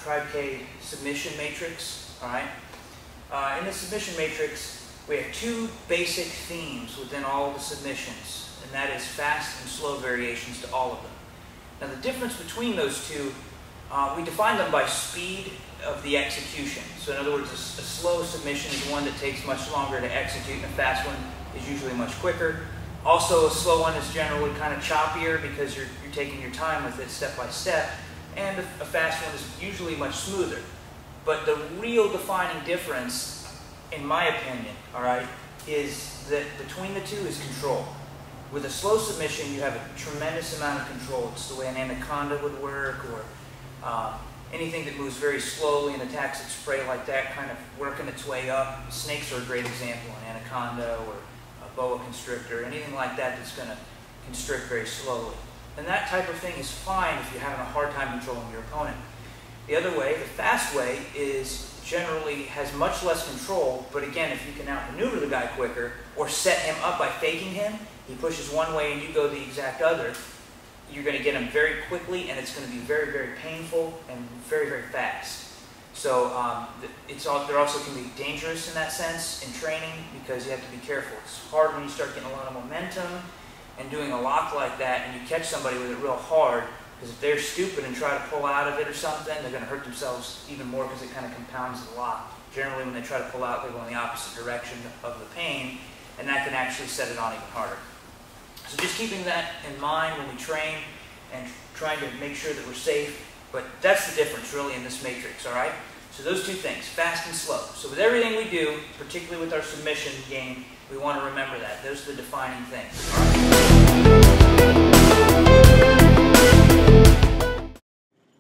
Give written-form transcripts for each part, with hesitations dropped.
Tribe K submission matrix. All right. In the submission matrix, we have two basic themes within all the submissions, and that is fast and slow variations to all of them. Now, the difference between those two, we define them by speed of the execution. So, in other words, a slow submission is one that takes much longer to execute, and a fast one is usually much quicker. Also, a slow one is generally kind of choppier because you're taking your time with it step by step, and a fast one is usually much smoother. But the real defining difference, in my opinion, all right, is that between the two is control. With a slow submission, you have a tremendous amount of control. It's the way an anaconda would work, or anything that moves very slowly and attacks its prey like that, kind of working its way up. Snakes are a great example, an anaconda or a boa constrictor, anything like that that's going to constrict very slowly. And that type of thing is fine if you're having a hard time controlling your opponent. The other way, the fast way, is generally has much less control, but again, if you can outmaneuver the guy quicker or set him up by faking him, he pushes one way and you go the exact other, you're going to get him very quickly, and it's going to be very, very painful and very, very fast. So there also can be dangerous in that sense in training because you have to be careful. It's hard when you start getting a lot of momentum and doing a lock like that and you catch somebody with it real hard, because if they're stupid and try to pull out of it or something, they're going to hurt themselves even more because it kind of compounds the lock. Generally, when they try to pull out, they go in the opposite direction of the pain, and that can actually set it on even harder. So just keeping that in mind when we train and trying to make sure that we're safe. But that's the difference really in this matrix, all right? So those two things, fast and slow. So with everything we do, particularly with our submission game, we want to remember that. Those are the defining things.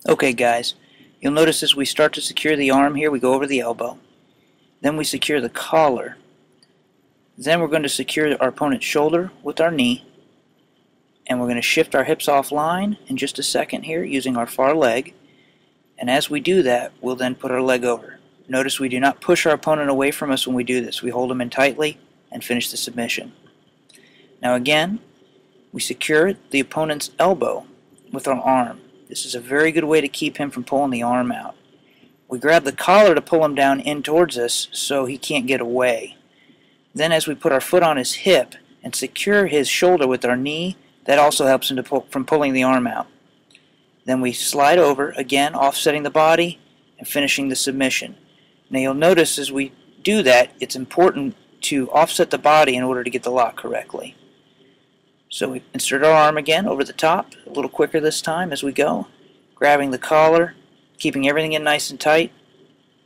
Okay guys, you'll notice as we start to secure the arm here, we go over the elbow. Then we secure the collar. Then we're going to secure our opponent's shoulder with our knee. And we're going to shift our hips offline in just a second here using our far leg. And as we do that, we'll then put our leg over. Notice we do not push our opponent away from us when we do this. We hold him in tightly and finish the submission. Now again, we secure the opponent's elbow with our arm. This is a very good way to keep him from pulling the arm out. We grab the collar to pull him down in towards us so he can't get away. Then as we put our foot on his hip and secure his shoulder with our knee, that also helps him from pulling the arm out. Then we slide over, again offsetting the body and finishing the submission. Now you'll notice as we do that, it's important to offset the body in order to get the lock correctly. So we insert our arm again over the top, a little quicker this time as we go, grabbing the collar, keeping everything in nice and tight,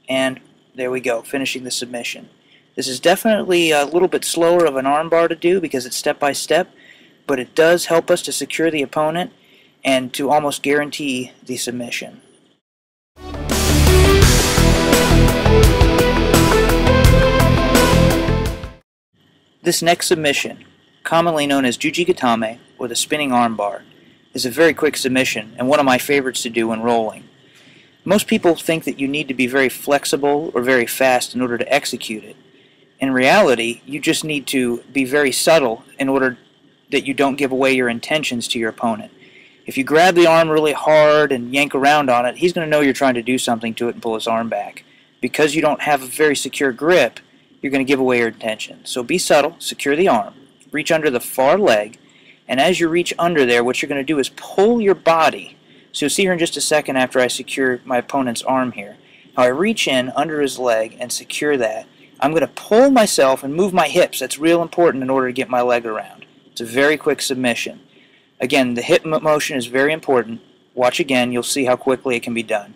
and there we go, finishing the submission. This is definitely a little bit slower of an arm bar to do because it's step by step, but it does help us to secure the opponent and to almost guarantee the submission. This next submission, commonly known as Jujigatame, or the spinning arm bar, is a very quick submission and one of my favorites to do when rolling. Most people think that you need to be very flexible or very fast in order to execute it. In reality, you just need to be very subtle in order that you don't give away your intentions to your opponent. If you grab the arm really hard and yank around on it, he's going to know you're trying to do something to it and pull his arm back. Because you don't have a very secure grip, you're going to give away your intention. So be subtle, secure the arm, reach under the far leg, and as you reach under there, what you're going to do is pull your body. So you'll see here in just a second after I secure my opponent's arm here. Now I reach in under his leg and secure that. I'm going to pull myself and move my hips. That's real important in order to get my leg around. It's a very quick submission. Again, the hip motion is very important. Watch again, you'll see how quickly it can be done.